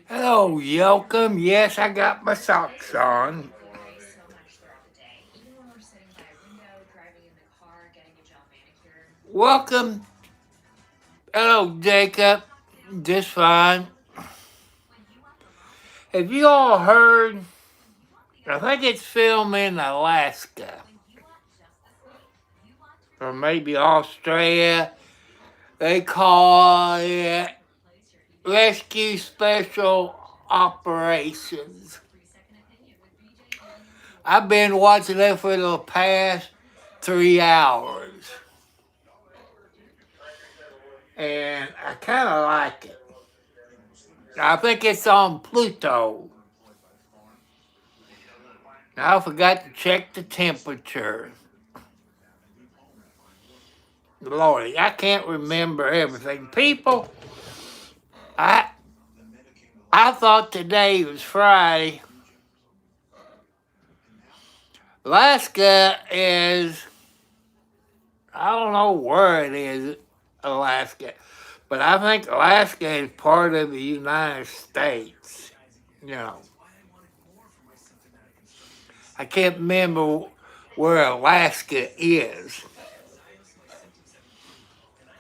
Hello, Yoakum. Yes, I got my socks on. Welcome. Hello, Jacob. Just fine. Have you all heard? I think it's filmed in Alaska or maybe Australia. They call it Rescue Special Operations. I've been watching it for the past 3 hours, and I kind of like it. I think it's on Pluto. I forgot to check the temperature. Lordy, I can't remember everything. People, I I thought today was Friday. Alaska is, I don't know where it is, Alaska, but I think Alaska is part of the United States. You know, I can't remember where Alaska is.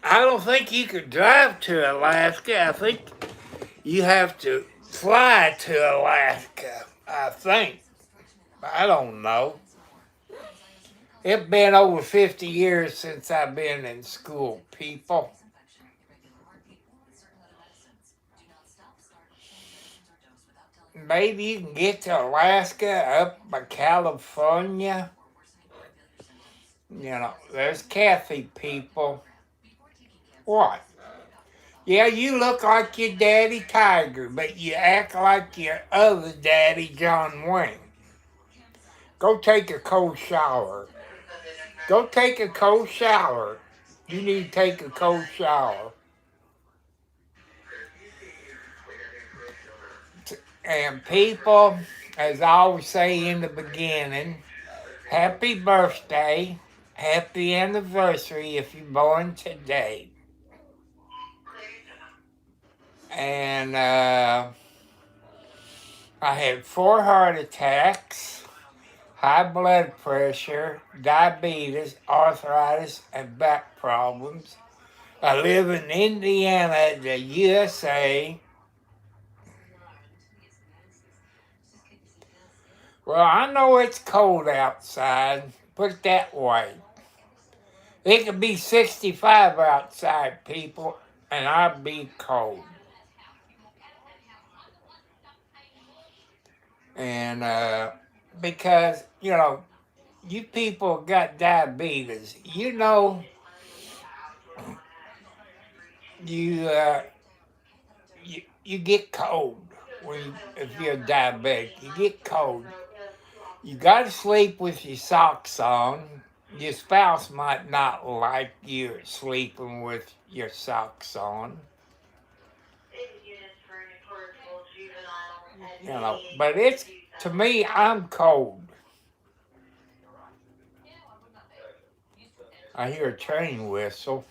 I don't think you could drive to Alaska. I think you have to fly to Alaska, I think. I don't know. It's been over 50 years since I've been in school, people. Maybe you can get to Alaska up by California. You know, there's Kathy, people. What? Yeah, you look like your daddy Tiger, but you act like your other daddy John Wayne. Go take a cold shower. Go take a cold shower. You need to take a cold shower. And people, as I always say in the beginning, happy birthday, happy anniversary if you're born today. And I had 4 heart attacks, high blood pressure, diabetes, arthritis, and back problems. I live in Indiana, the USA. Well, I know it's cold outside, put it that way. It could be 65 outside, people, and I'd be cold. And because, you know, you people got diabetes, you know, you you get cold if you're diabetic. You get cold. You got to sleep with your socks on. Your spouse might not like you sleeping with your socks on. You know, but it's, to me, I'm cold. I hear a train whistle.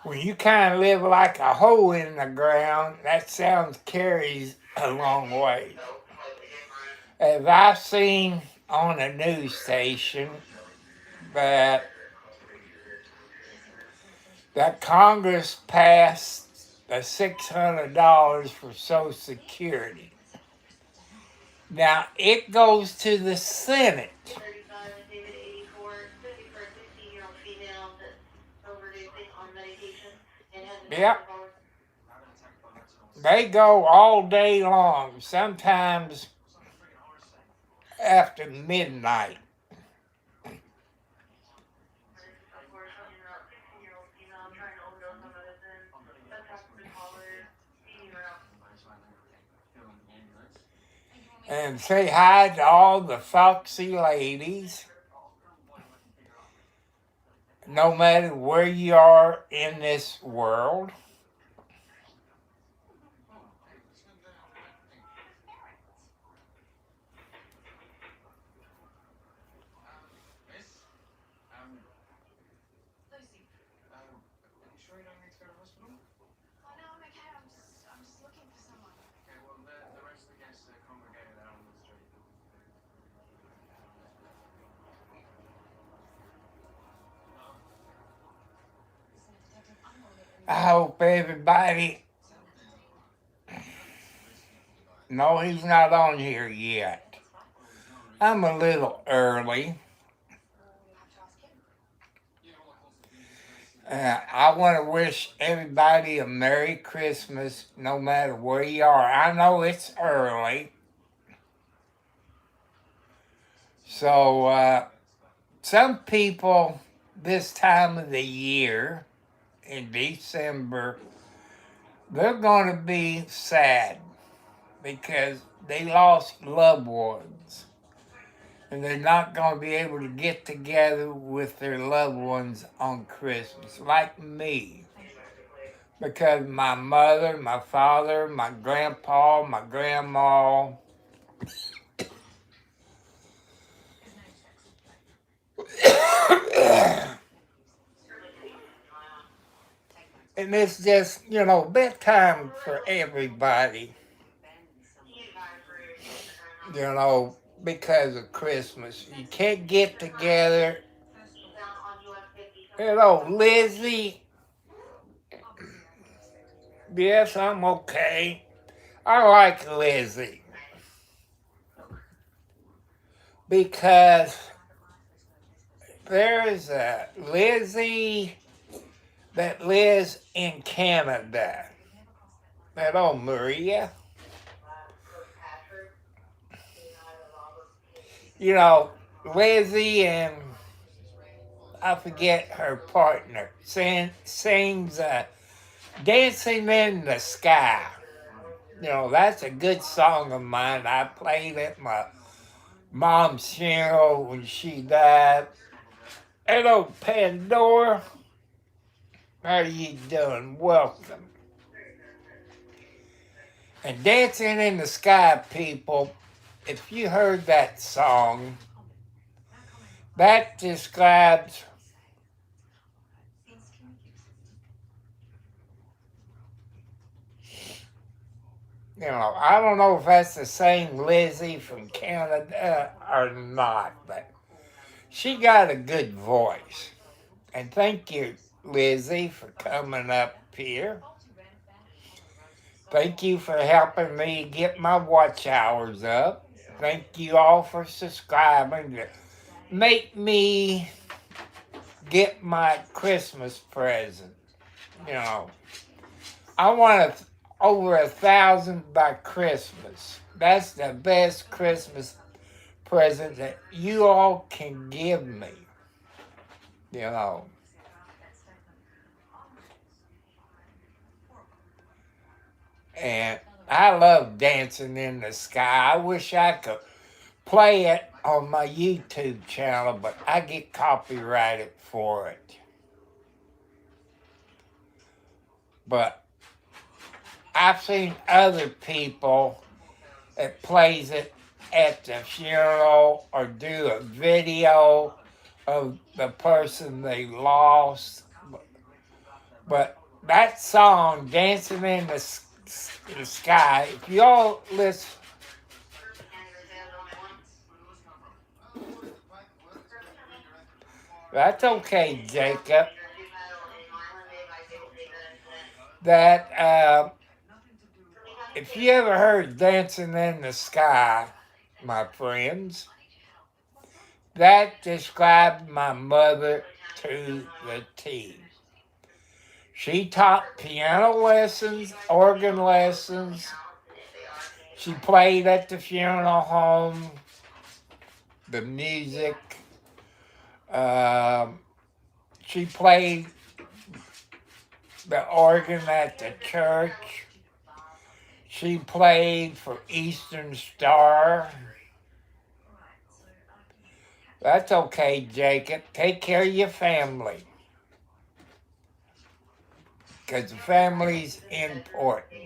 When you kind of live like a hole in the ground, that sound carries a long way. As I've seen on a news station that Congress passed the $600 for Social Security. Now it goes to the Senate. Yep. They go all day long, sometimes after midnight. And say hi to all the foxy ladies. No matter where you are in this world. I hope everybody. No, he's not on here yet. I'm a little early. I want to wish everybody a Merry Christmas no matter where you are. I know it's early. So, some people this time of the year, in December, they're going to be sad because they lost loved ones. And they're not going to be able to get together with their loved ones on Christmas, like me. Because my mother, my father, my grandpa, my grandma, and it's just, bedtime for everybody, because of Christmas. You can't get together. Lizzie, yes, I'm okay. I like Lizzie because there's a Lizzie that lives in Canada. That old Maria. Lizzie and I forget her partner sings Dancing in the Sky. That's a good song of mine. I played at my mom's funeral when she died. Hello, Pandora. How you doing? Welcome. And Dancing in the Sky, people, if you heard that song, that describes I don't know if that's the same Lizzie from Canada or not, but she got a good voice. And thank you, Lizzie, for coming up here. Thank you for helping me get my watch hours up. Thank you all for subscribing to make me get my Christmas present. I want over 1,000 by Christmas. That's the best Christmas present that you all can give me. And I love Dancing in the Sky. I wish I could play it on my YouTube channel, but I get copyrighted for it. But I've seen other people that plays it at the funeral or do a video of the person they lost. But that song, Dancing in the Sky, if you all listen. That's okay, Jacob. That, if you ever heard Dancing in the Sky, my friends, that described my mother to the T. She taught piano lessons, organ lessons. She played at the funeral home, the music. She played the organ at the church. She played for Eastern Star. That's okay, Jacob. Take care of your family. Because the family's important.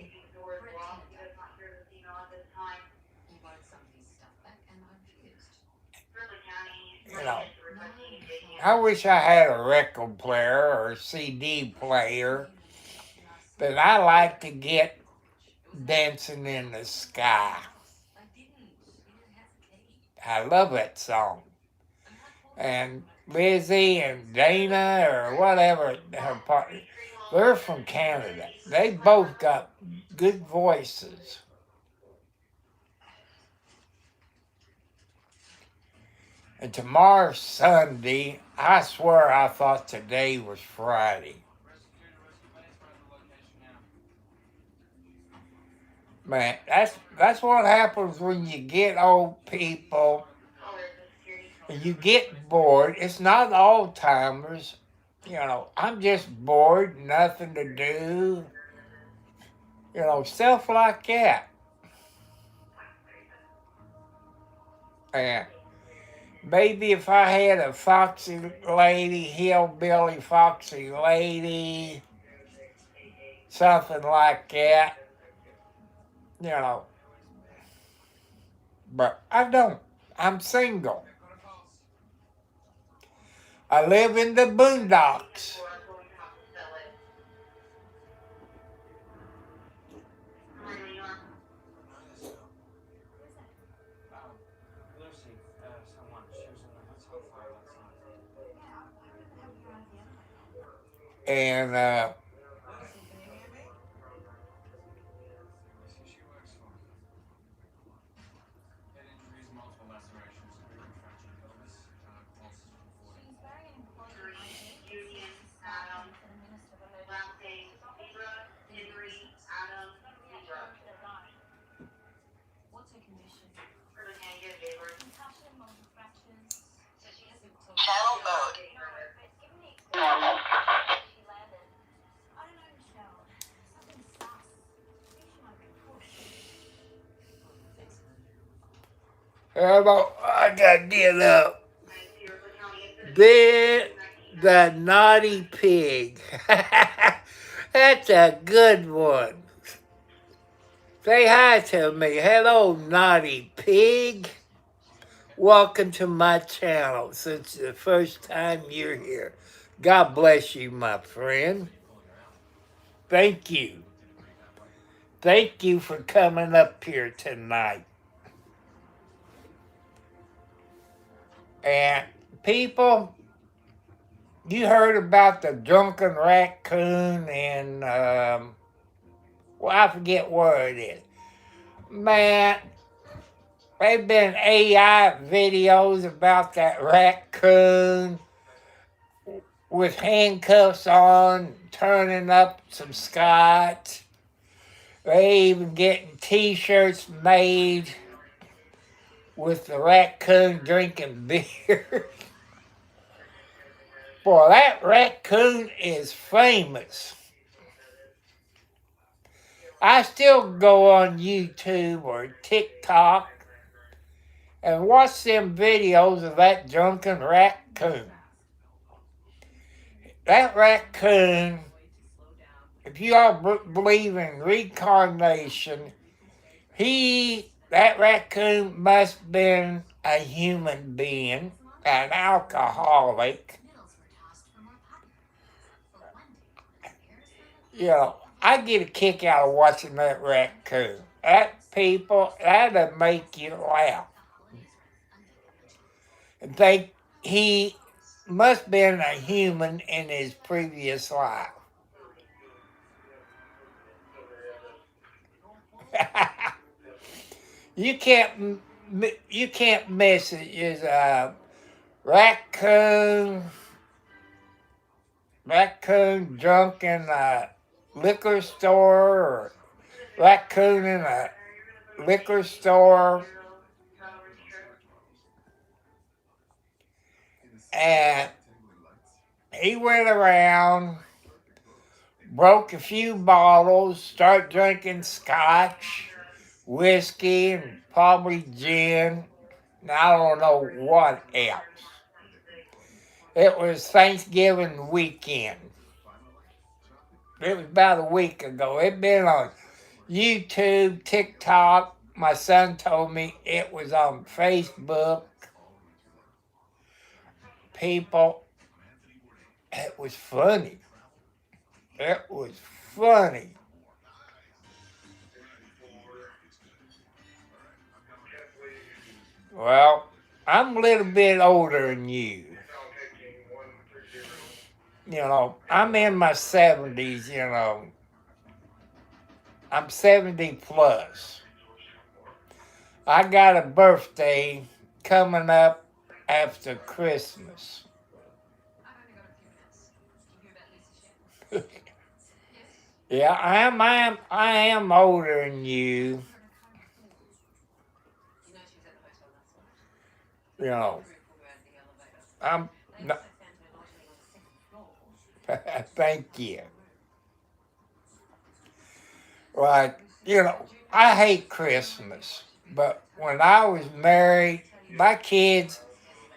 I wish I had a record player or a CD player, but I like to get Dancing in the Sky. I love that song. And Lizzie and Dana or whatever her partner, They're from Canada. They both got good voices. And tomorrow's Sunday. I swear I thought today was Friday. Man, that's what happens when you get old people and you get bored. It's not all timers. I'm just bored, nothing to do. Stuff like that. And maybe if I had a foxy lady, hillbilly foxy lady, something like that, but I don't. I'm single. I live in the boondocks. And Channel mode. Normal. I gotta get up. The naughty pig. That's a good one. Say hi to me. Hello, naughty pig. Welcome to my channel since the first time you're here. God bless you, my friend. Thank you. Thank you for coming up here tonight. And people, you heard about the drunken raccoon in, I forget where it is. Man, there've been AI videos about that raccoon with handcuffs on, turning up some scotch. They even getting t-shirts made with the raccoon drinking beer. Boy, that raccoon is famous. I still go on YouTube or TikTok and watch them videos of that drunken raccoon. That raccoon, if you all believe in reincarnation, that raccoon must have been a human being, an alcoholic. I get a kick out of watching that raccoon. That'll make you laugh. And think he must have been a human in his previous life. You can't miss it. Is a raccoon drunk in a liquor store, or raccoon in a liquor store, and he went around, broke a few bottles, start drinking scotch, whiskey, and probably gin, and I don't know what else. It was Thanksgiving weekend. It was about a week ago. It'd been on YouTube, TikTok. My son told me it was on Facebook. People, it was funny. It was funny. Well, I'm a little bit older than you. I'm in my 70s, I'm 70 plus. I got a birthday coming up after Christmas. Yeah, I am older than you. You know, I'm. No, thank you. Like, I hate Christmas, but when I was married, my kids,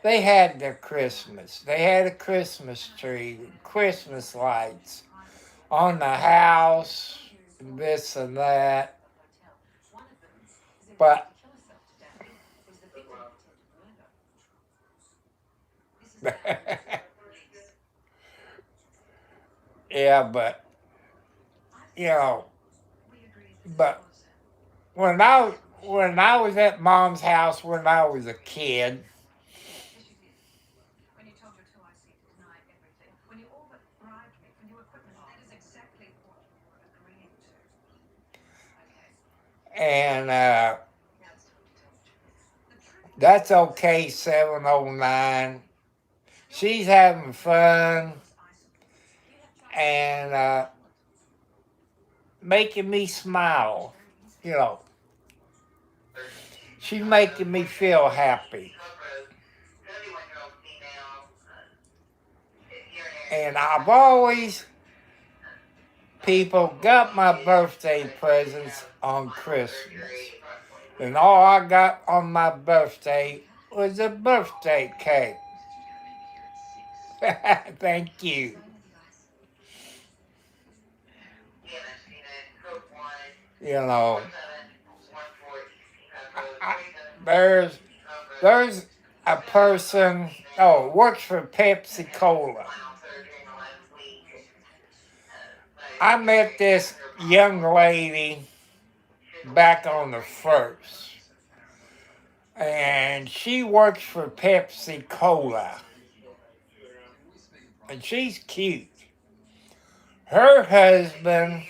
they had their Christmas. They had a Christmas tree, Christmas lights on the house, this and that. But yeah, but you know, but when I was at Mom's house when I was a kid, and that's okay, 709. She's having fun and making me smile. You know, she's making me feel happy. And I've always, people got my birthday presents on Christmas. And all I got on my birthday was a birthday cake. Thank you. You know, I, there's a person, works for Pepsi Cola. I met this young lady back on the 1st, and she works for Pepsi Cola, and she's cute. Her husband,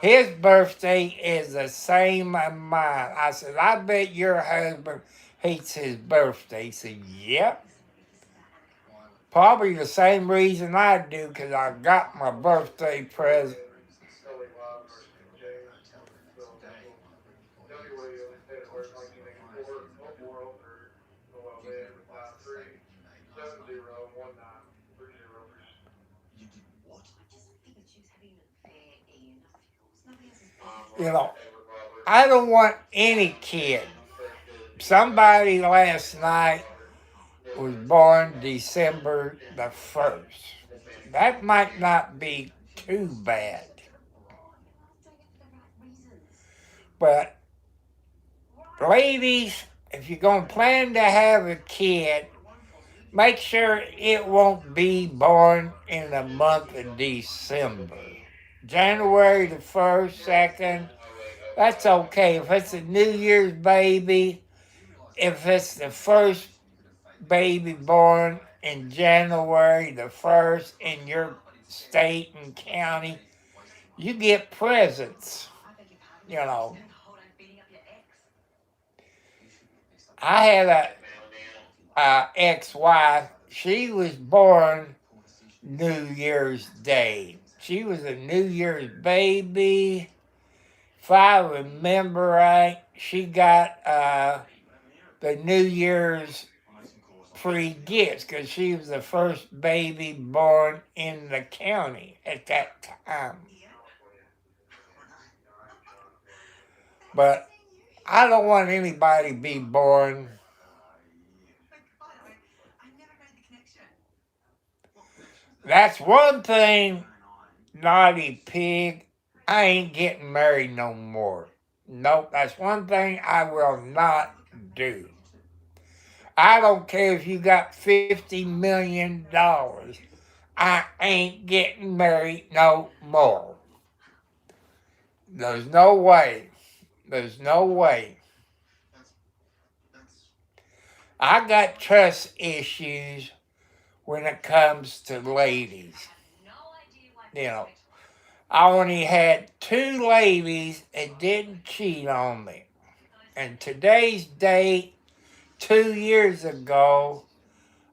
his birthday is the same as mine. I said, I bet your husband hates his birthday. He said, yep. Probably the same reason I do, because I got my birthday present. I don't want any kid. Somebody last night was born December the 1st. That might not be too bad. But ladies, if you're going to plan to have a kid, make sure it won't be born in the month of December. January the 1st, 2nd, that's okay. If it's a New Year's baby, if it's the first baby born in January the 1st in your state and county, you get presents. I had a ex-wife. She was born New Year's Day. She was a New Year's baby. If I remember right, she got the New Year's free gifts because she was the first baby born in the county at that time. But I don't want anybody to be born. That's one thing, naughty pig, I ain't getting married no more. Nope, that's one thing I will not do. I don't care if you got $50 million. I ain't getting married no more. There's no way. There's no way. I got trust issues when it comes to ladies. You know, I only had 2 ladies that didn't cheat on me. And today's date, 2 years ago,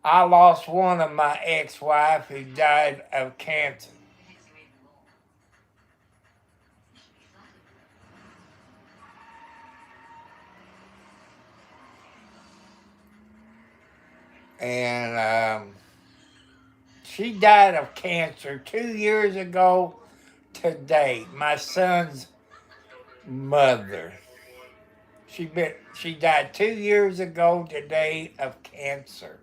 I lost one of my ex-wife who died of cancer. And she died of cancer 2 years ago today. My son's mother. She died 2 years ago today of cancer.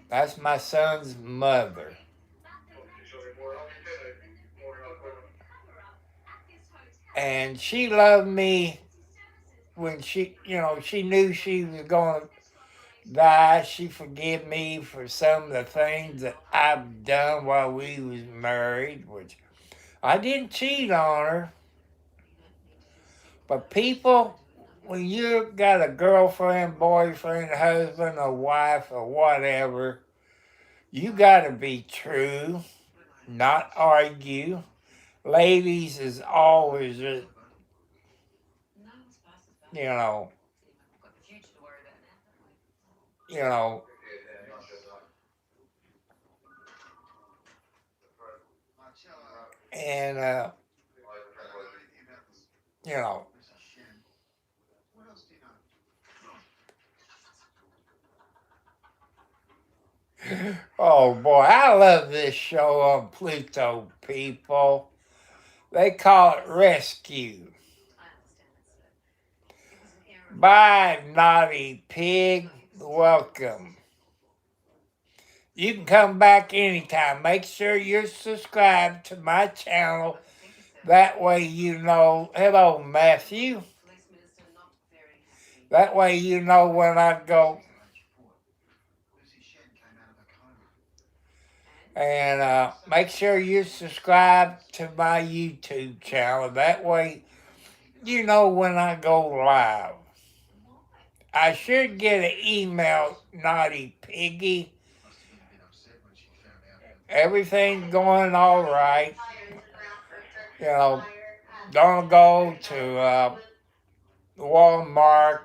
That's my son's mother. And she loved me when she knew she was going to die. She forgave me for some of the things that I've done while we was married, which I didn't cheat on her. But people, when you got a girlfriend, boyfriend, husband, or wife, or whatever, you got to be true, not argue. Ladies is always, you know, and you know. Oh boy, I love this show on Pluto, people. They call it Rescue. Bye, naughty pig. Welcome. You can come back anytime. Make sure you're subscribed to my channel. That way you know. Hello, Matthew. That way you know when I go. And make sure you're subscribed to my YouTube channel. That way you know when I go live. I should get an email, Naughty Piggy. Everything's going all right. You know, don't go to Walmart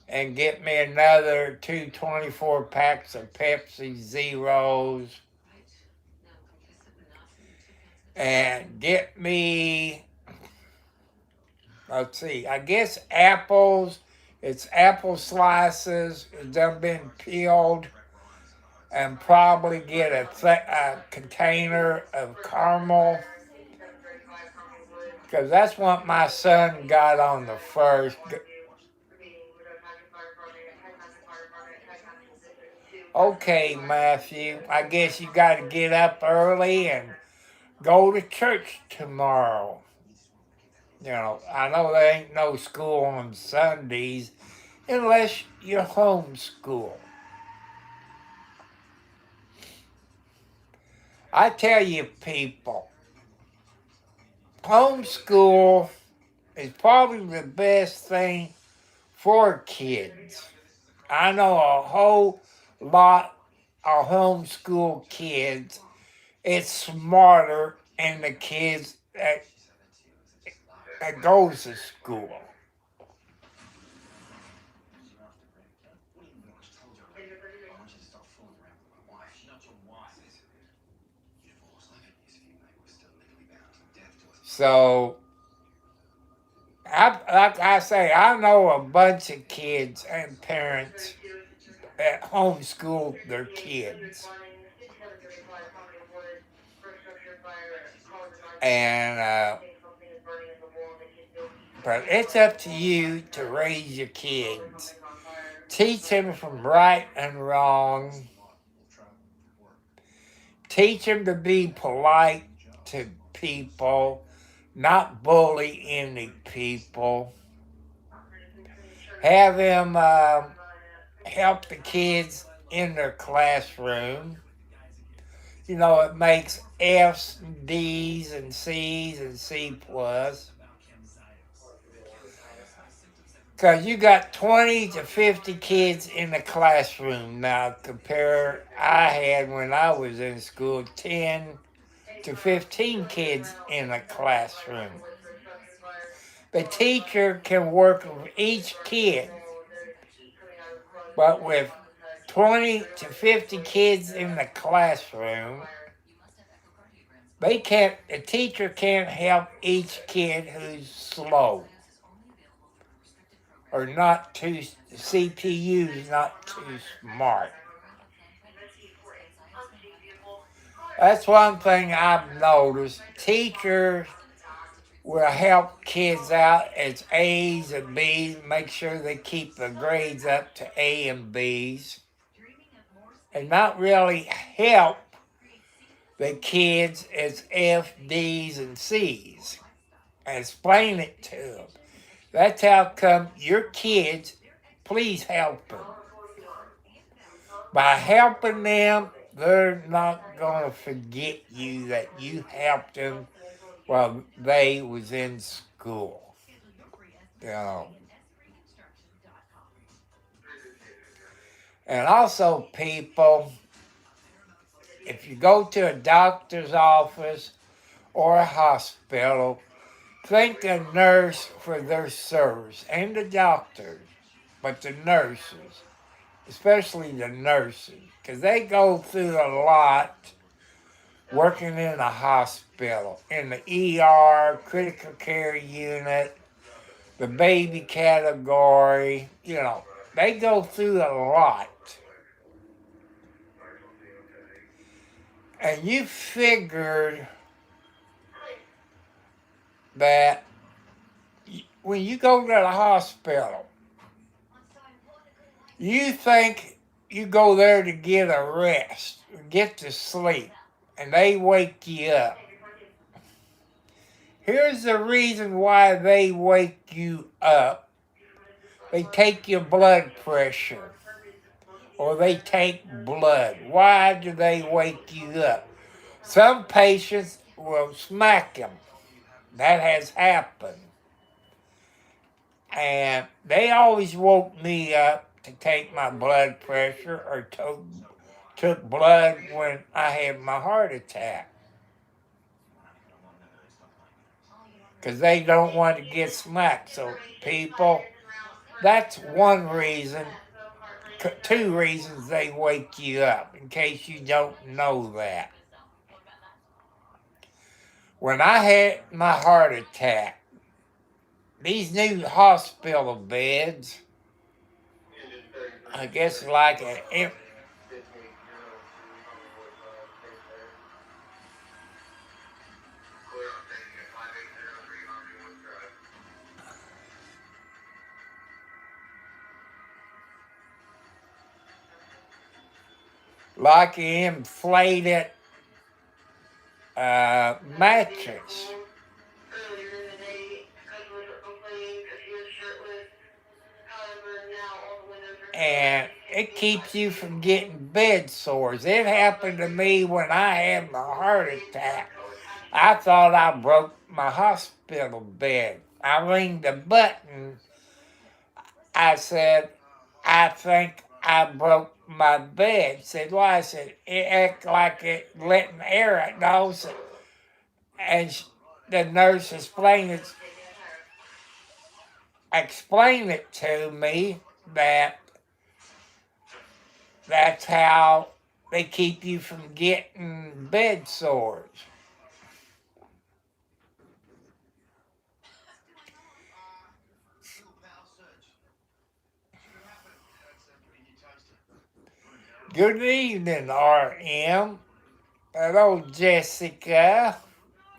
and get me another 224 packs of Pepsi Zeros. And get me, let's see, I guess apples. It's apple slices. It's done been peeled. And probably get a container of caramel. Because that's what my son got on the first. Okay, Matthew, I guess you got to get up early and go to church tomorrow. You know, I know there ain't no school on Sundays unless you're homeschool. I tell you, people, homeschool is probably the best thing for kids. I know a whole lot of homeschool kids. It's smarter than the kids that goes to school. So, like I say, I know a bunch of kids and parents that homeschool their kids. And but it's up to you to raise your kids. Teach them from right and wrong. Teach them to be polite to people, not bully any people. Have them help the kids in their classroom. You know, it makes F's and D's and C's and C+. Because you got 20 to 50 kids in the classroom now. Compare I had when I was in school 10 to 15 kids in a classroom. The teacher can work with each kid, but with 20 to 50 kids in the classroom, the teacher can't help each kid who's slow or not too, CPU's not too smart. That's one thing I've noticed. Teachers will help kids out as A's and B's, make sure they keep the grades up to A and B's, and not really help the kids as F, D's, and C's. And explain it to them. That's how come your kids, please help them. By helping them, they're not going to forget you that you helped them while they was in school. You know. And also, people, if you go to a doctor's office or a hospital, thank the nurse for their service, and the doctors, but the nurses, especially the nurses, because they go through a lot working in a hospital, in the ER, critical care unit, the baby category, you know, they go through a lot. And you figured that when you go to the hospital, you think you go there to get a rest, get to sleep, and they wake you up. Here's the reason why they wake you up. They take your blood pressure, or they take blood. Why do they wake you up? Some patients will smack them. That has happened. And they always woke me up to take my blood pressure or took blood when I had my heart attack. Because they don't want to get smacked. So people, that's one reason, two reasons they wake you up, in case you don't know that. When I had my heart attack, these new hospital beds, I guess like an inflated mattress. And it keeps you from getting bed sores. It happened to me when I had my heart attack. I thought I broke my hospital bed. I rang the button. I said, I think I broke my bed. Said, why? I said, it act like it letting air out. No, and the nurse explained it to me that that's how they keep you from getting bed sores. Good evening, RM. Hello, Jessica.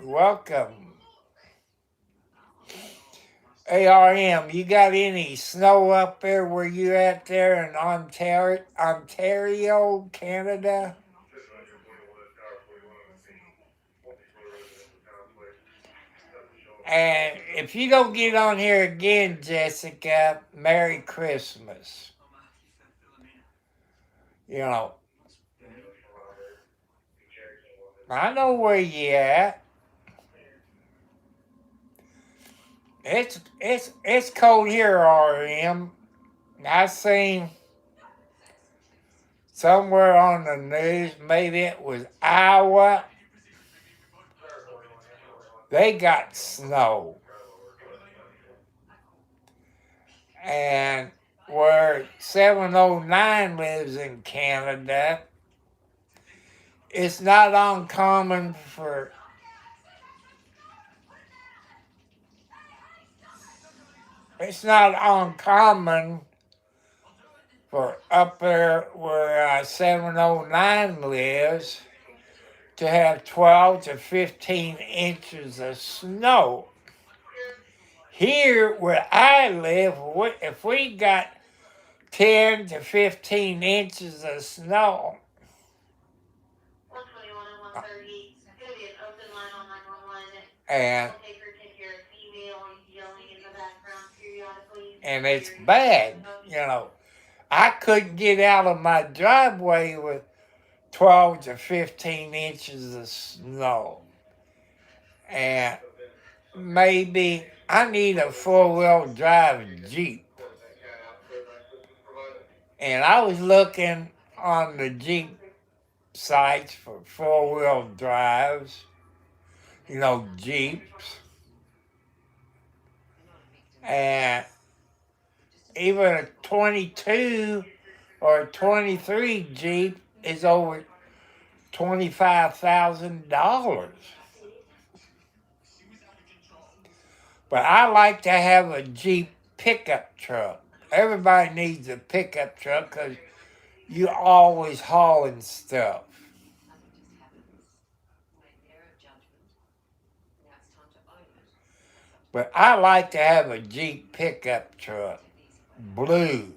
Welcome. Hey, RM, you got any snow up there where you at there in Ontario, Canada? And if you don't get on here again, Jessica, Merry Christmas. You know, I know where you at. It's cold here, RM. I seen somewhere on the news, maybe it was Iowa, they got snow. And where 709 lives in Canada, it's not uncommon for it's not uncommon for up there where 709 lives to have 12 to 15 inches of snow. Here where I live, if we got 10 to 15 inches of snow, 121 and 130. It's going to be an open line on 911. and We'll take care of female yelling in the background periodically. and it's bad, I couldn't get out of my driveway with 12 to 15 inches of snow. And maybe I need a four-wheel drive Jeep. And I was looking on the Jeep sites for four-wheel drives, Jeeps. And even a 22 or a 23 Jeep is over $25,000. But I like to have a Jeep pickup truck. Everybody needs a pickup truck because you're always hauling stuff. But I like to have a Jeep pickup truck, blue.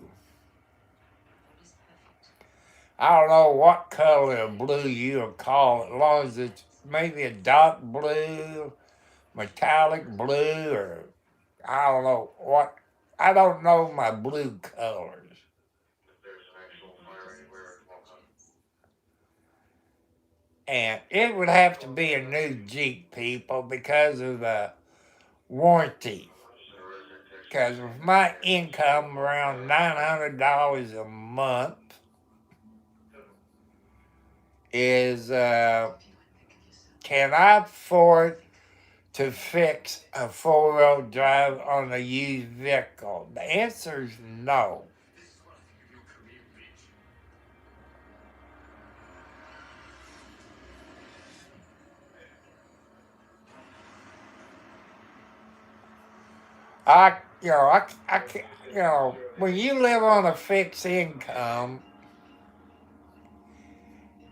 I don't know what color of blue you'll call it, as long as it's maybe a dark blue, metallic blue, or I don't know what. I don't know my blue colors. And it would have to be a new Jeep, people, because of the warranty. Because with my income around $900 a month is, can I afford to fix a four-wheel drive on a used vehicle? The answer is no. I can't, when you live on a fixed income,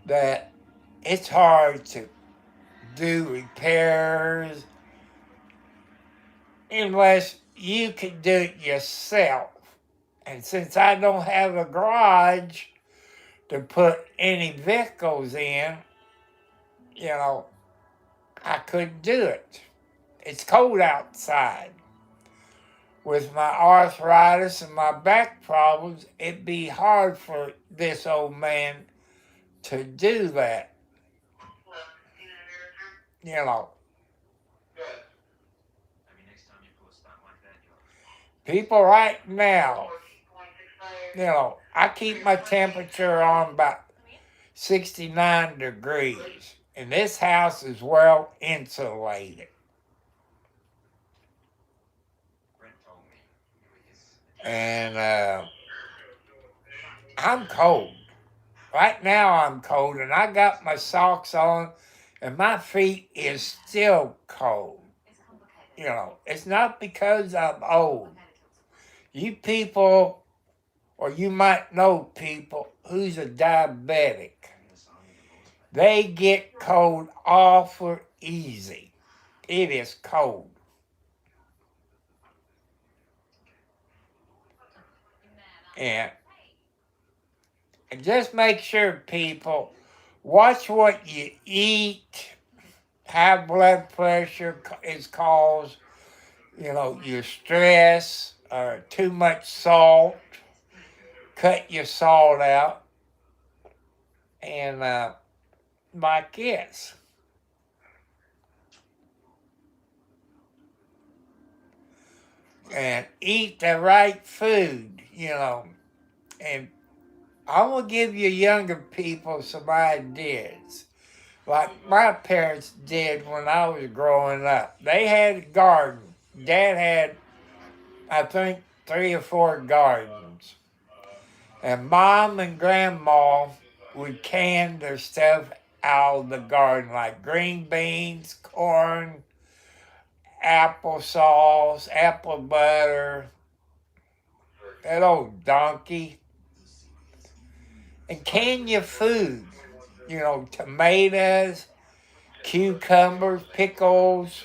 that it's hard to do repairs unless you can do it yourself. And since I don't have a garage to put any vehicles in, I couldn't do it. It's cold outside. With my arthritis and my back problems, it'd be hard for this old man to do that. People right now, I keep my temperature on about 69 degrees, and this house is well insulated. And I'm cold. Right now I'm cold, and I got my socks on, and my feet is still cold. It's not because I'm old. You people, or you might know people who's a diabetic, they get cold awful easy. It is cold. And just make sure, people, watch what you eat. High blood pressure is caused, your stress or too much salt. Cut your salt out. And like this. and eat the right food, you know. And I'm going to give you younger people some ideas. Like my parents did when I was growing up. They had a garden. Dad had, I think, 3 or 4 gardens. And Mom and Grandma would can their stuff out of the garden, like green beans, corn, applesauce, apple butter, that old donkey. And can your food, you know, tomatoes, cucumbers, pickles,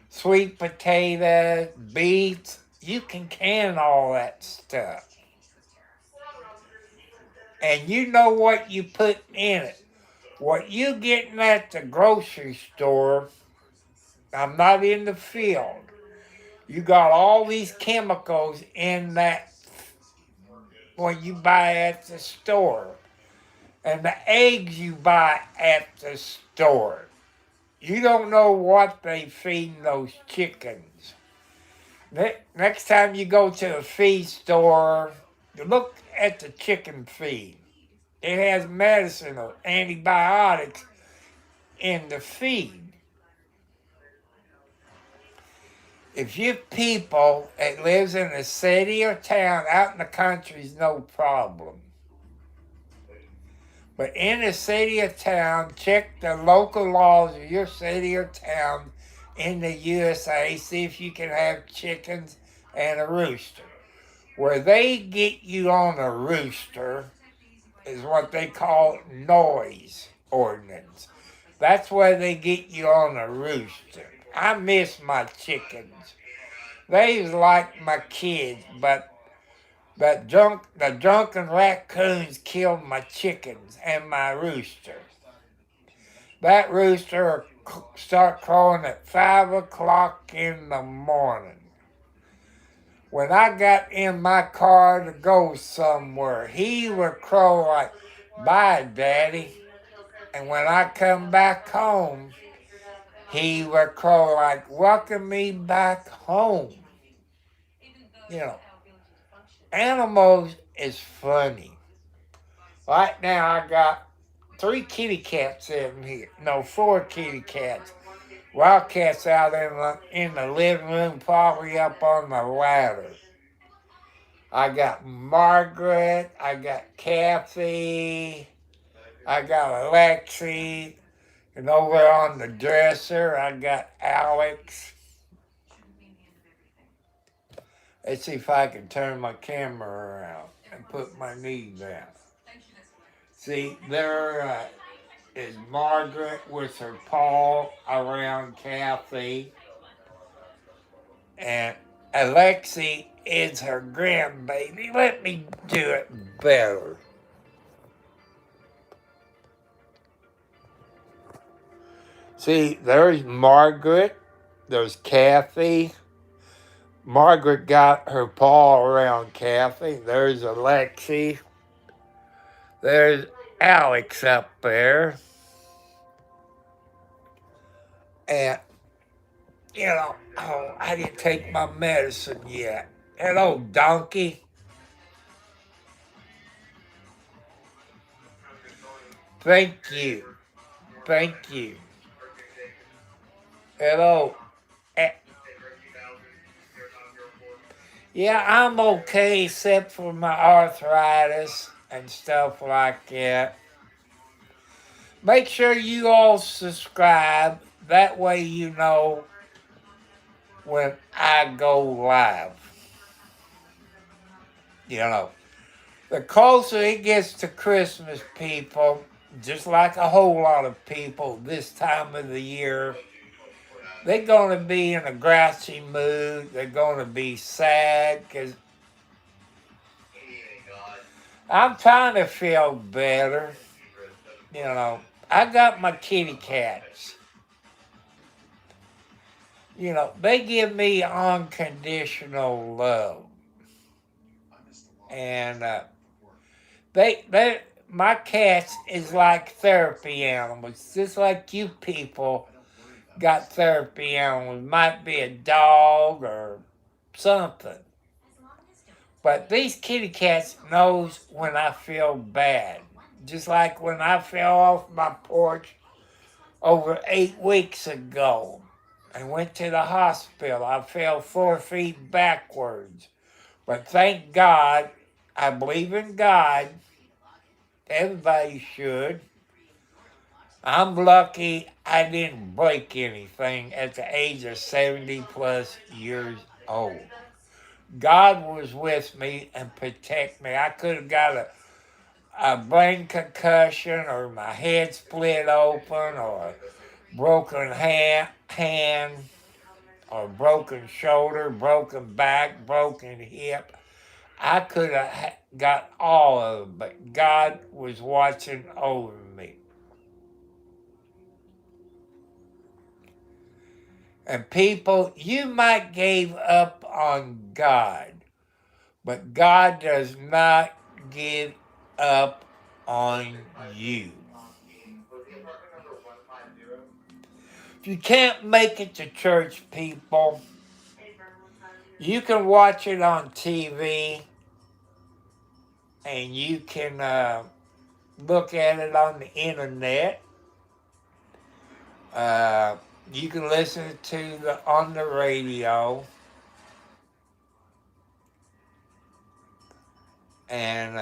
sweet potatoes, beets. You can all that stuff. And you know what you put in it. What you getting at the grocery store, I'm not in the field. You got all these chemicals in that when you buy at the store. And the eggs you buy at the store. You don't know what they feed those chickens. Next time you go to a feed store, look at the chicken feed. It has medicine or antibiotics in the feed. If you people that lives in a city or town, out in the country is no problem. But in a city or town, check the local laws of your city or town in the USA. See if you can have chickens and a rooster. Where they get you on a rooster is what they call noise ordinance. That's where they get you on a rooster. I miss my chickens. They was like my kids, but the drunken raccoons killed my chickens and my rooster. That rooster will start crowing at 5 o'clock in the morning. When I got in my car to go somewhere, he would crow like, "Bye, Daddy." And when I come back home, he would crow like, "Welcome me back home." You know, animals is funny. Right now I got 3 kitty cats in here. No, 4 kitty cats. Wildcats out in the living room, probably up on the ladder. I got Margaret, I got Kathy, I got Alexi, and over on the dresser I got Alex. Let's see if I can turn my camera around and put my knee down. See, there is Margaret with her paw around Kathy. And Alexi is her grandbaby. Let me do it better. See, there's Margaret. There's Kathy. Margaret got her paw around Kathy. There's Alexi. There's Alex up there. And, you know, oh, I didn't take my medicine yet. That old donkey. Thank you. Thank you. Hello. Yeah, I'm okay except for my arthritis and stuff like that. Make sure you all subscribe. That way you know when I go live. You know, the closer it gets to Christmas, people, just like a whole lot of people this time of the year, they're going to be in a grouchy mood. They're going to be sad because I'm trying to feel better. You know, I got my kitty cats. You know, they give me unconditional love. And my cats is like therapy animals, just like you people got therapy animals. Might be a dog or something. But these kitty cats knows when I feel bad. Just like when I fell off my porch over 8 weeks ago and went to the hospital. I fell 4 feet backwards. But thank God, I believe in God. Everybody should. I'm lucky I didn't break anything at the age of 70 plus years old. God was with me and protect me. I could have got a brain concussion or my head split open or broken hand or broken shoulder, broken back, broken hip. I could have got all of them, but God was watching over me. And people, you might give up on God, but God does not give up on you. If you can't make it to church, people, you can watch it on TV and you can look at it on the internet. You can listen to it on the radio. And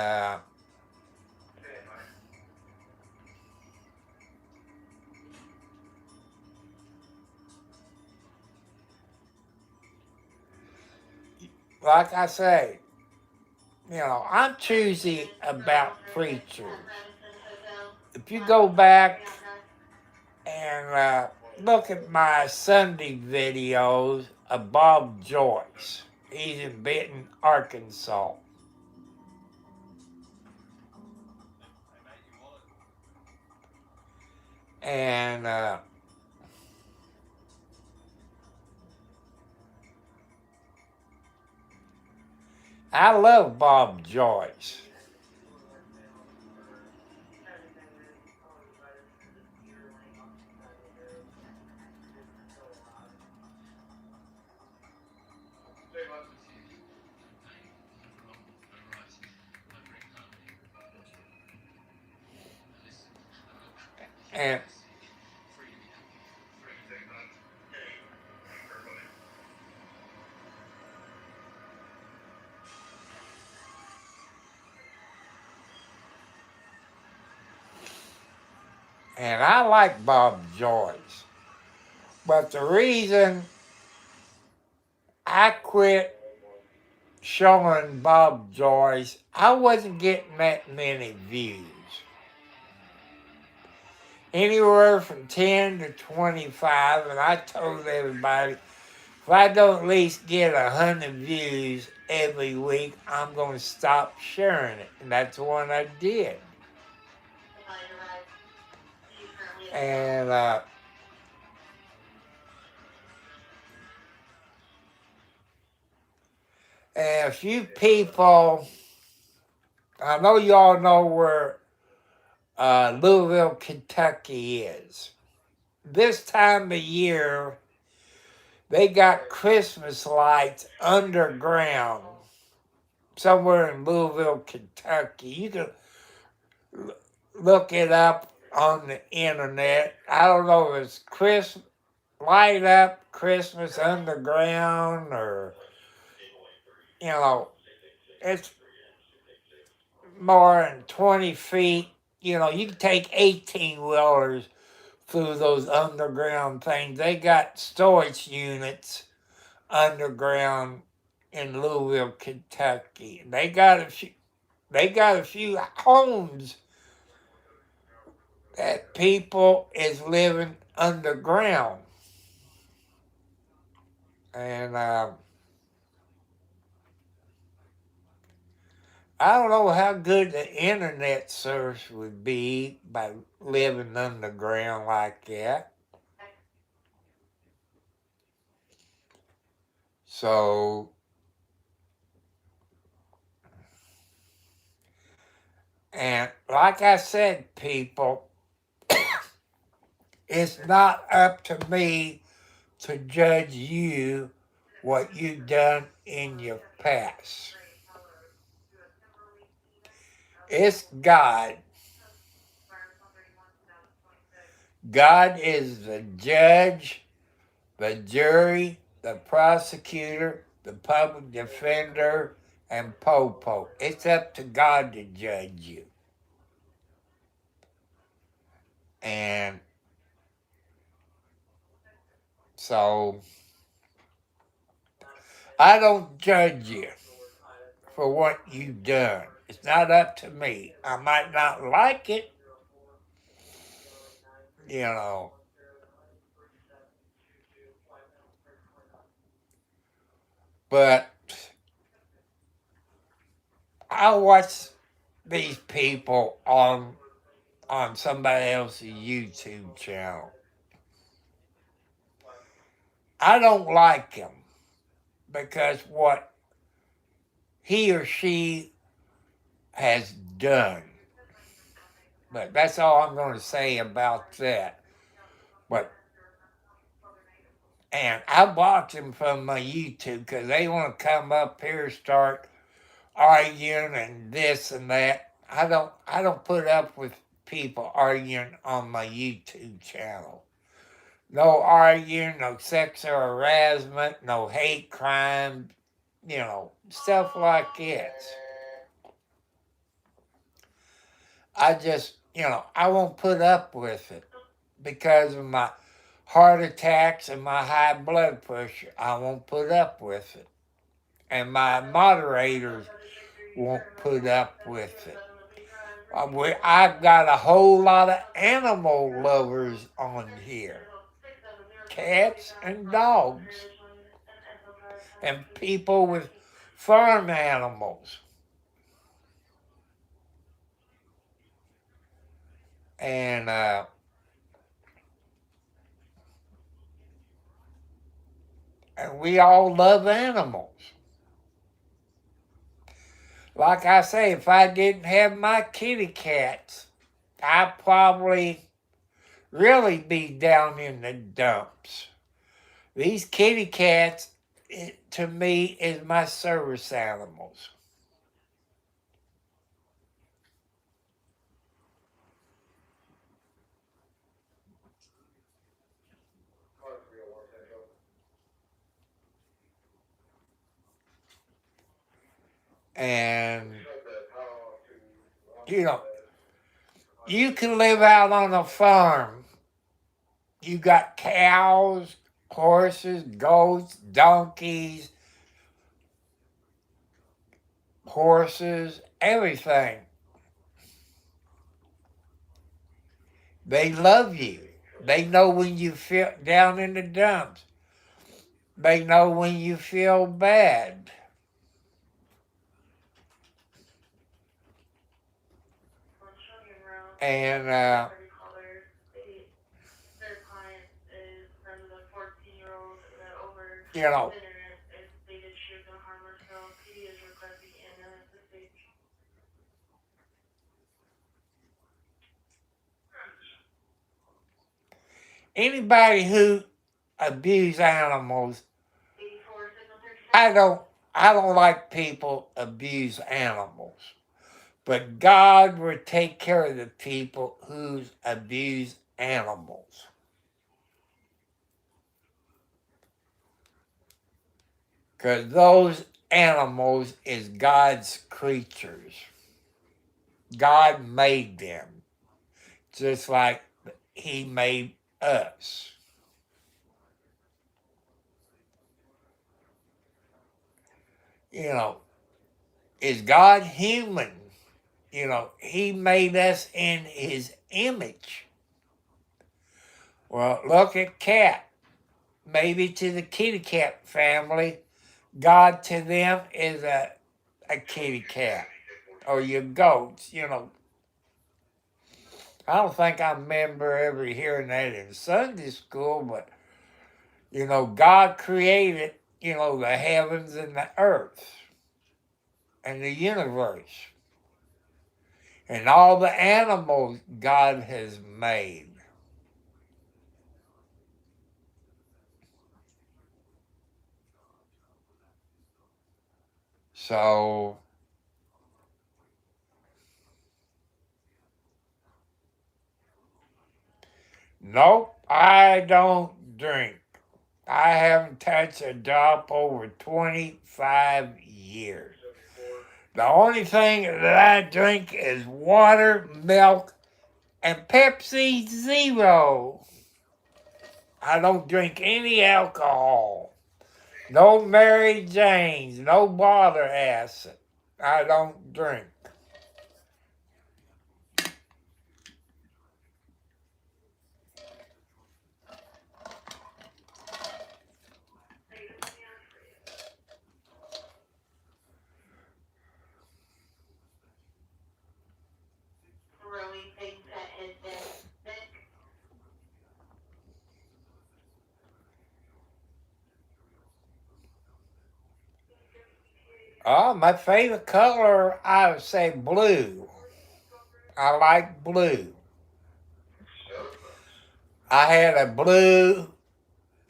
like I say, I'm choosy about preachers. If you go back and look at my Sunday videos of Bob Joyce, he's in Benton, Arkansas. And I love Bob Joyce. And I like Bob Joyce. But the reason I quit showing Bob Joyce, I wasn't getting that many views. Anywhere from 10 to 25, and I told everybody, if I don't at least get 100 views every week, I'm going to stop sharing it. And that's the one I did. And a few people, I know y'all know where Louisville, Kentucky is. This time of year, they got Christmas lights underground somewhere in Louisville, Kentucky. You can look it up on the internet. I don't know if it's light up Christmas underground or, it's more than 20 feet. You can take 18-wheelers through those underground things. They got storage units underground in Louisville, Kentucky. They got a few homes that people is living underground. And I don't know how good the internet service would be by living underground like that. So, and like I said, people, it's not up to me to judge you what you've done in your past. It's God. God is the judge, the jury, the prosecutor, the public defender, and Popo. It's up to God to judge you. And so I don't judge you for what you've done. It's not up to me. I might not like it, you know, but I watch these people on somebody else's YouTube channel. I don't like him because what he or she has done. But that's all I'm going to say about that. But and I blocked them from my YouTube because they want to come up here start arguing and this and that. I don't put up with people arguing on my YouTube channel. No arguing, no sexual harassment, no hate crime, stuff like this. I just, I won't put up with it because of my heart attacks and my high blood pressure. I won't put up with it. And my moderators won't put up with it. I've got a whole lot of animal lovers on here. Cats and dogs. And people with farm animals. And we all love animals. Like I say, if I didn't have my kitty cats, I'd probably really be down in the dumps. These kitty cats, to me, is my service animals. And, you can live out on a farm. You got cows, horses, goats, donkeys, everything. They love you. They know when you feel down in the dumps. They know when you feel bad. And, anybody who abuse animals, I don't like people abuse animals. But God will take care of the people who abuse animals. Because those animals is God's creatures. God made them. Just like He made us. Is God human? He made us in His image. Well, look at cat. Maybe to the kitty cat family, God to them is a kitty cat. Or your goats, I don't think I remember ever hearing that in Sunday school, but, God created, the heavens and the earth and the universe. And all the animals God has made. So, nope, I don't drink. I haven't touched a drop over 25 years. The only thing that I drink is water, milk, and Pepsi Zero. I don't drink any alcohol. No Mary Janes, no water acid. I don't drink. Really think that is this thick. Oh, my favorite color, I would say blue. I like blue. I had a blue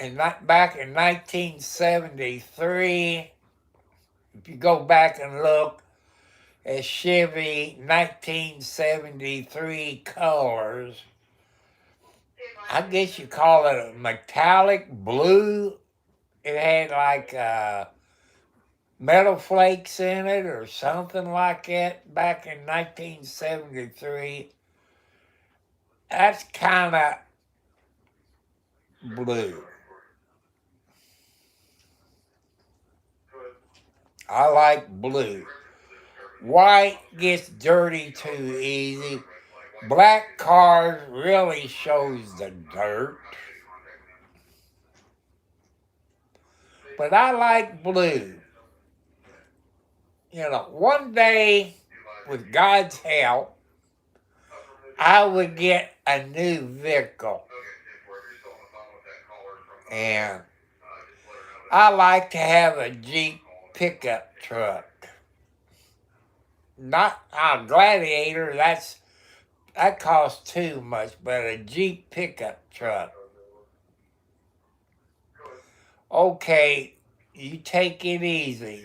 back in 1973. If you go back and look at Chevy 1973 colors, I guess you call it a metallic blue. It had like metal flakes in it or something like that back in 1973. That's kind of blue. I like blue. White gets dirty too easy. Black cars really shows the dirt. But I like blue. You know, one day, with God's help, I would get a new vehicle. And I like to have a Jeep pickup truck. Not a Gladiator, that costs too much, but a Jeep pickup truck. Okay, you take it easy.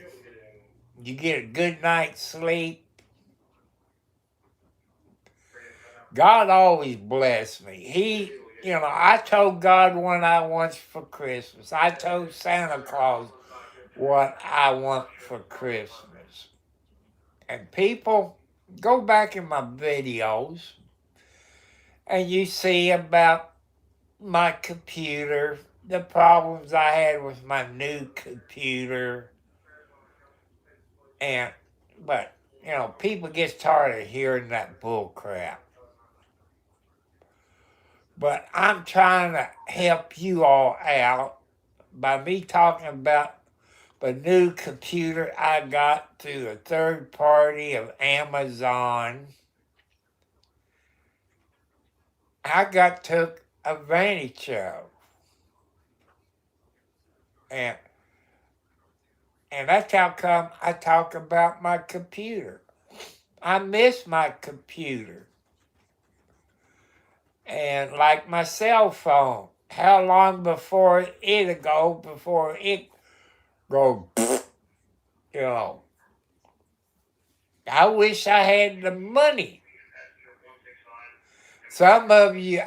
You get a good night's sleep. God always blessed me. I told God what I want for Christmas. I told Santa Claus what I want for Christmas. And people, go back in my videos and you see about my computer, the problems I had with my new computer. But people get tired of hearing that bull crap. But I'm trying to help you all out by me talking about the new computer I got through a third party of Amazon. I got took advantage of. And that's how come I talk about my computer. I miss my computer. And like my cell phone, how long before it go I wish I had the money. Some of you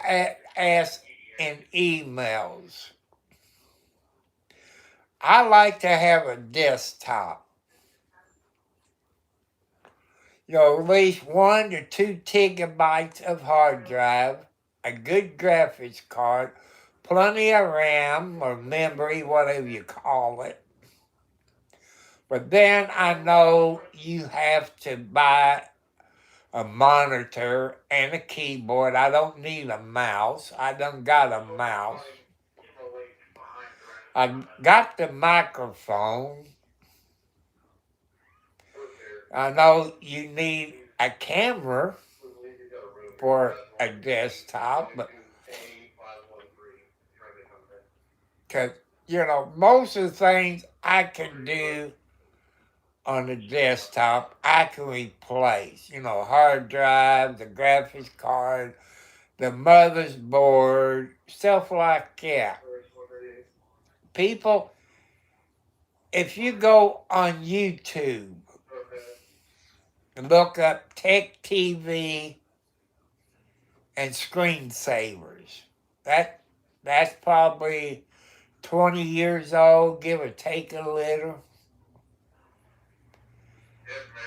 ask in emails. I like to have a desktop. At least 1 to 2 gigabytes of hard drive, a good graphics card, plenty of RAM or memory, whatever you call it. But then I know you have to buy a monitor and a keyboard. I don't need a mouse. I done got a mouse. I got the microphone. I know you need a camera for a desktop, but because, most of the things I can do on the desktop, I can replace. Hard drive, the graphics card, the motherboard, stuff like that. People, if you go on YouTube and look up Tech TV and screensavers, that's probably 20 years old, give or take a little.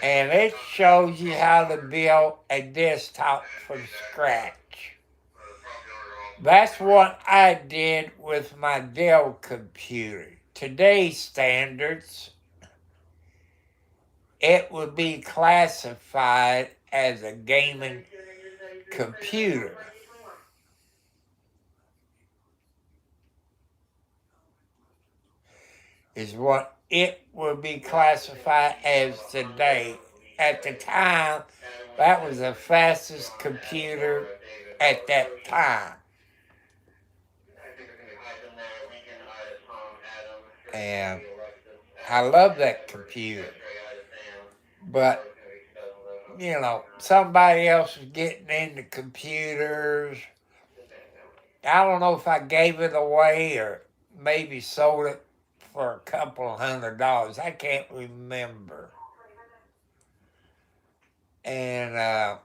And it shows you how to build a desktop from scratch. That's what I did with my Dell computer. Today's standards, it would be classified as a gaming computer. Is what it would be classified as today. At the time, that was the fastest computer at that time. And I love that computer. But, somebody else was getting into computers. I don't know if I gave it away or maybe sold it for a couple of $100. I can't remember. And I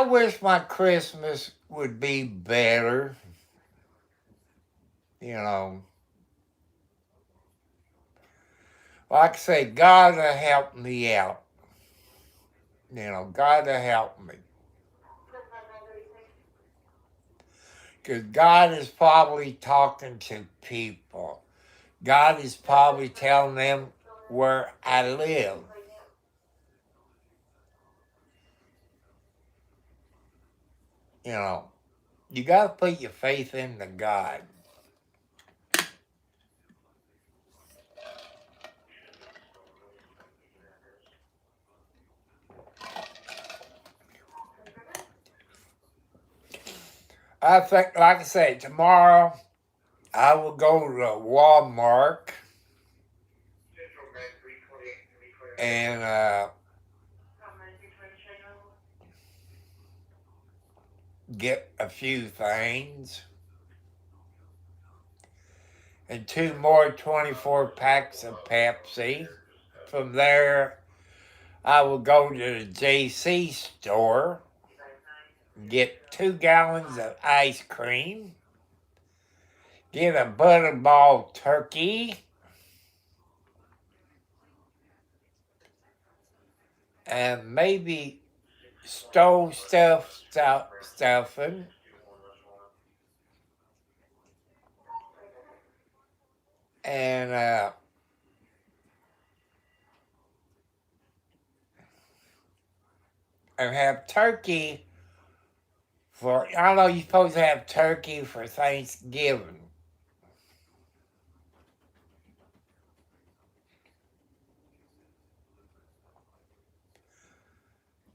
wish my Christmas would be better. Like I say, God will help me out. God will help me. Because God is probably talking to people. God is probably telling them where I live. You got to put your faith into God. I think, like I say, tomorrow I will go to Walmart and get a few things. And 2 more 24 packs of Pepsi. From there, I will go to the JC store, get 2 gallons of ice cream, get a Butterball turkey, and maybe stove stuffing. And have turkey for, I don't know, you're supposed to have turkey for Thanksgiving.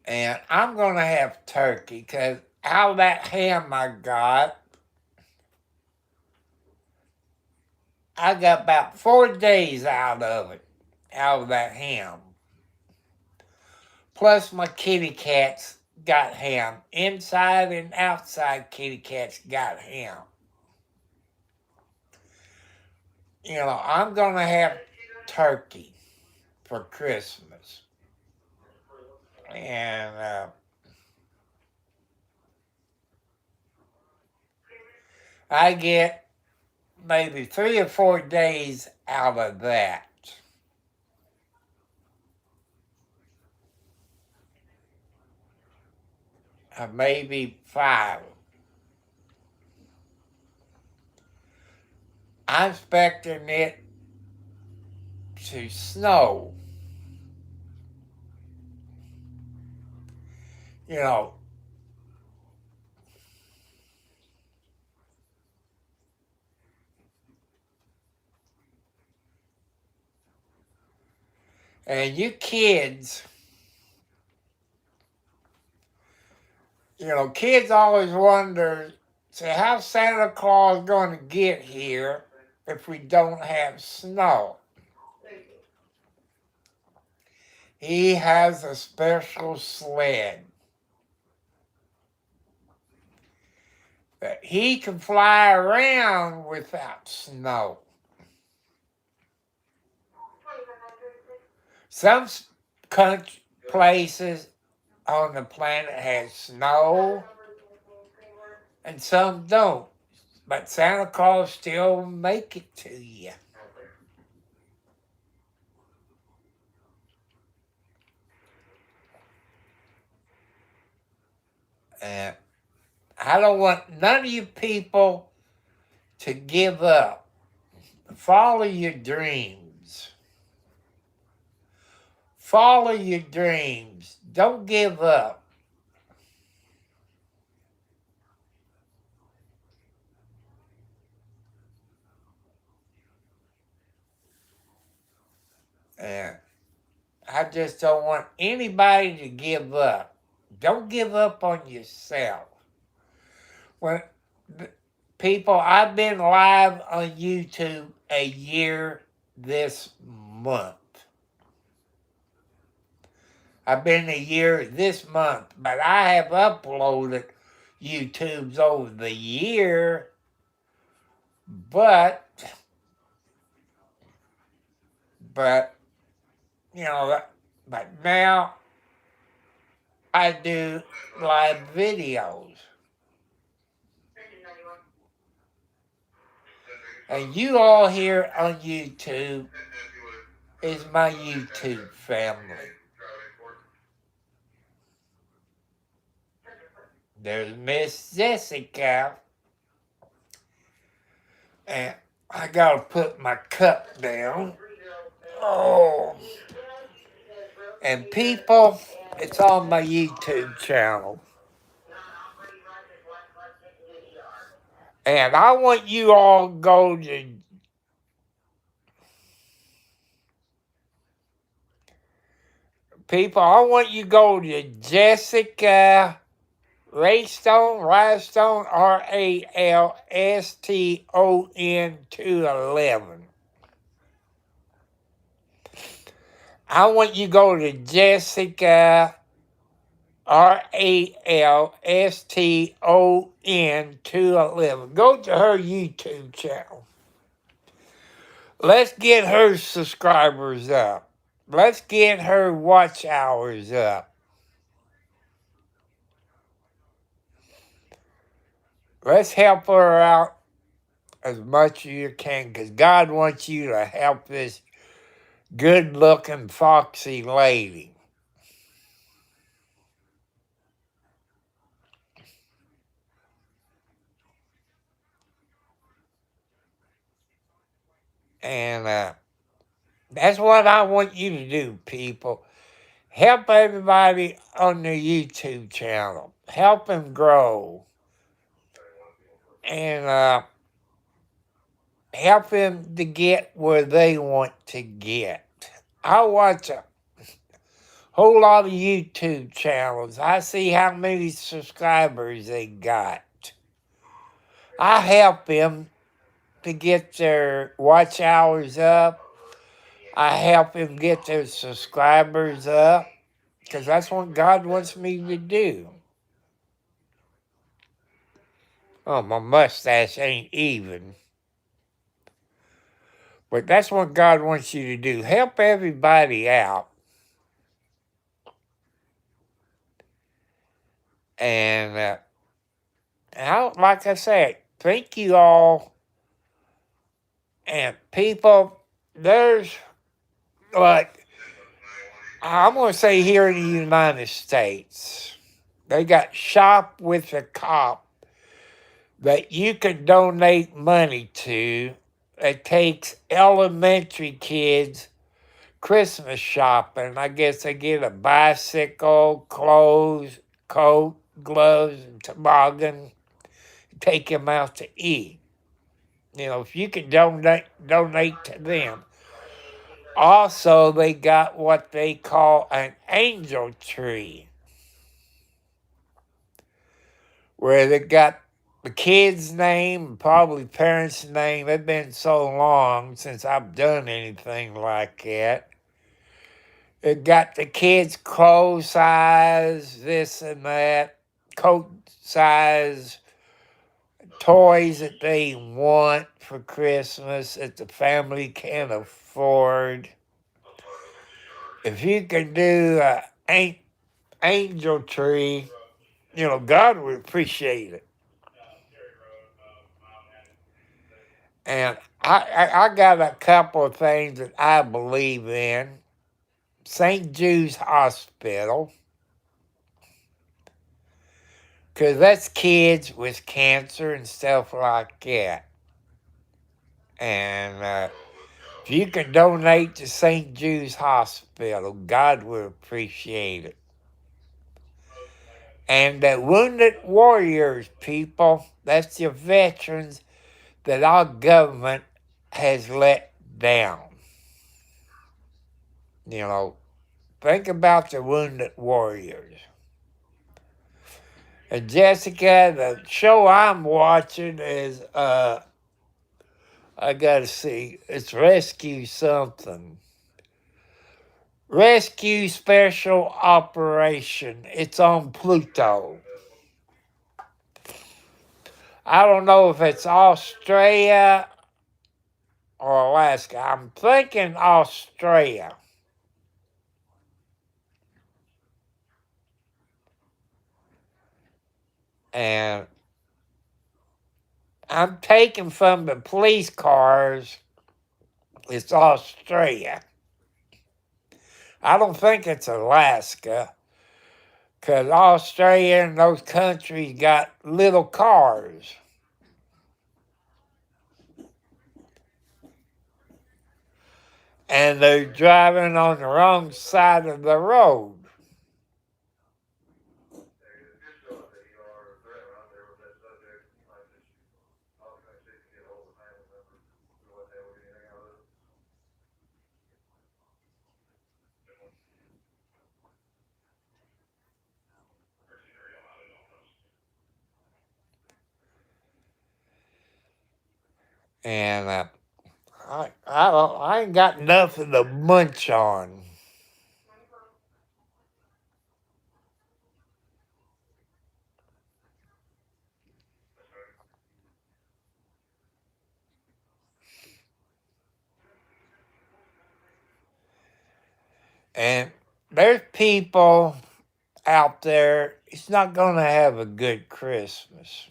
And I'm going to have turkey because out of that ham I got about 4 days out of that ham. Plus my kitty cats got ham. Inside and outside kitty cats got ham. I'm going to have turkey for Christmas. And I get maybe 3 or 4 days out of that. Maybe 5. I'm expecting it to snow. And you kids, kids always wonder, say, how's Santa Claus going to get here if we don't have snow? He has a special sled that he can fly around without snow. Some country places on the planet has snow and some don't, but Santa Claus still make it to you. I don't want none of you people to give up. Follow your dreams. Follow your dreams. Don't give up. I just don't want anybody to give up. Don't give up on yourself. When people, I've been live on YouTube a year this month. I've been a year this month, but I have uploaded YouTubes over the year, but now I do live videos. And you all here on YouTube is my YouTube family. There's Miss Jessica. And I gotta put my cup down. Oh. And people, it's on my YouTube channel. And I want you all to go to people, I want you to go to Jessica Rayston, Ralston 211. I want you to go to Jessica Ralston 211. Go to her YouTube channel. Let's get her subscribers up. Let's get her watch hours up. Let's help her out as much as you can, because God wants you to help this good-looking, foxy lady. And that's what I want you to do, people. Help everybody on the YouTube channel. Help them grow. And help them to get where they want to get. I watch a whole lot of YouTube channels. I see how many subscribers they got. I help them to get their watch hours up. I help them get their subscribers up, because that's what God wants me to do. Oh, my mustache ain't even. But that's what God wants you to do. Help everybody out. And like I said, thank you all. And people, there's, like, I'm going to say here in the United States, they got Shop with a Cop that you can donate money to. It takes elementary kids Christmas shopping. I guess they get a bicycle, clothes, coat, gloves, and toboggan. Take them out to eat. If you can donate to them. Also, they got what they call an angel tree, where they got the kid's name, probably parents' name. It's been so long since I've done anything like that. It got the kids' clothes size, this and that, coat size, toys that they want for Christmas that the family can afford. If you can do an angel tree, God would appreciate it. And I got a couple of things that I believe in. St. Jude's Hospital, because that's kids with cancer and stuff like that. And if you can donate to St. Jude's Hospital, God will appreciate it. And the Wounded Warriors, people, that's your veterans that our government has let down. Think about the Wounded Warriors. And Jessica, the show I'm watching is, I gotta see, it's Rescue something. Rescue Special Operation. It's on Pluto. I don't know if it's Australia or Alaska. I'm thinking Australia. And I'm taking from the police cars, it's Australia. I don't think it's Alaska, because Australia and those countries got little cars. And they're driving on the wrong side of the road. And I ain't got nothing to munch on. And there's people out there, it's not going to have a good Christmas.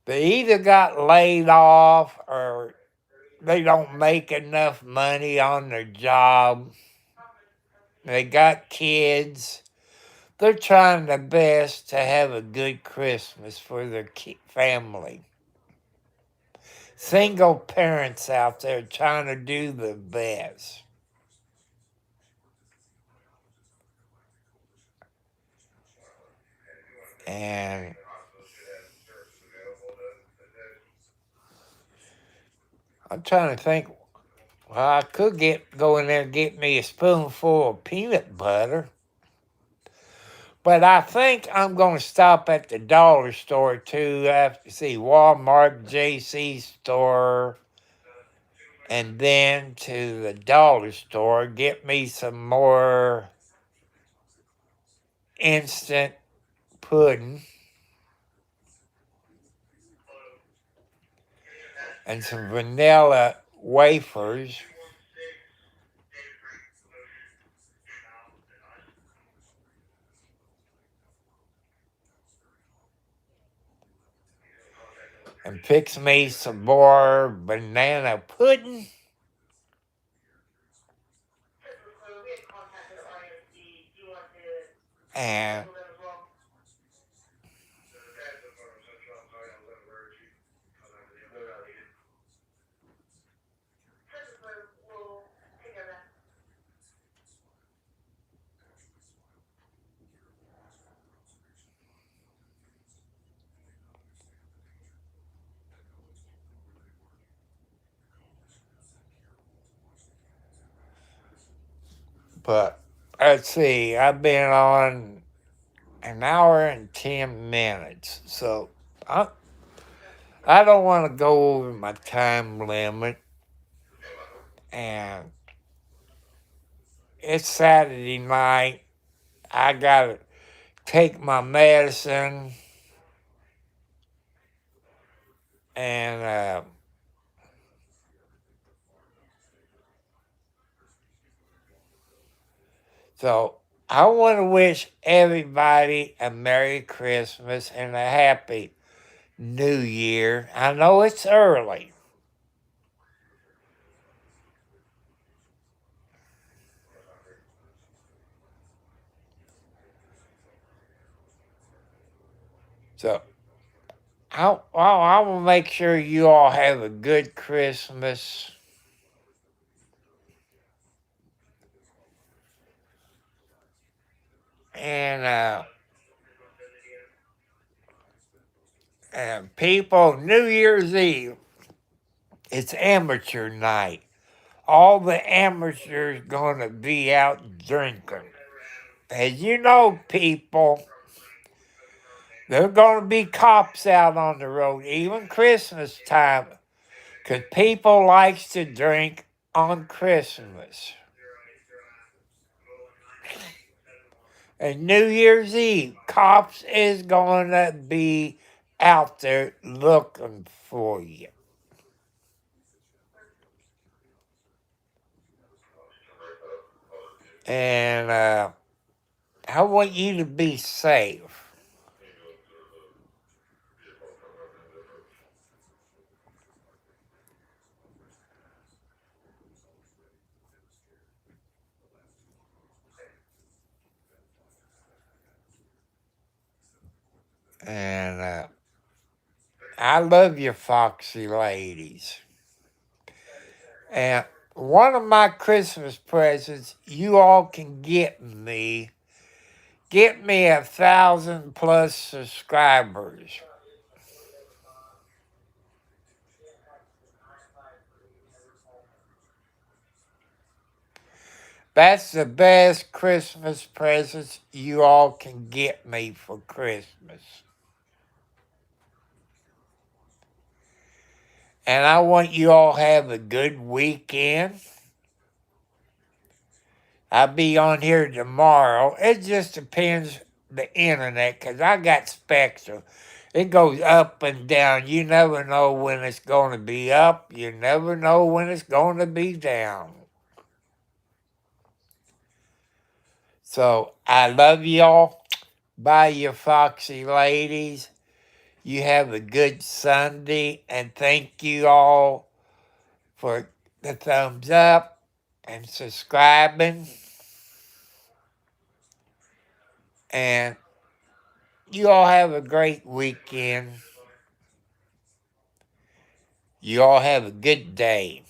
They either got laid off or they don't make enough money on their job. They got kids. They're trying their best to have a good Christmas for their family. Single parents out there trying to do the best. And I'm trying to think. Well, I could go in there and get me a spoonful of peanut butter. But I think I'm going to stop at the dollar store too. I have to see Walmart, JC store, and then to the dollar store, get me some more instant pudding and some vanilla wafers. And fix me some more banana pudding. And But let's see, I've been on an hour and 10 minutes. So I don't want to go over my time limit. And it's Saturday night. I got to take my medicine. And so I want to wish everybody a Merry Christmas and a Happy New Year. I know it's early. So I will make sure you all have a good Christmas. And people, New Year's Eve, it's amateur night. All the amateurs gonna be out drinking. As you know, people, there are gonna be cops out on the road, even Christmas time, 'cause people likes to drink on Christmas. And New Year's Eve, cops is gonna be out there looking for you. And I want you to be safe. And I love you, foxy ladies. And one of my Christmas presents you all can get me 1,000 plus subscribers. That's the best Christmas presents you all can get me for Christmas. And I want you all to have a good weekend. I'll be on here tomorrow. It just depends the internet, because I got Spectrum. It goes up and down. You never know when it's going to be up. You never know when it's going to be down. So I love y'all. Bye, you foxy ladies. You have a good Sunday. And thank you all for the thumbs up and subscribing. And you all have a great weekend. You all have a good day.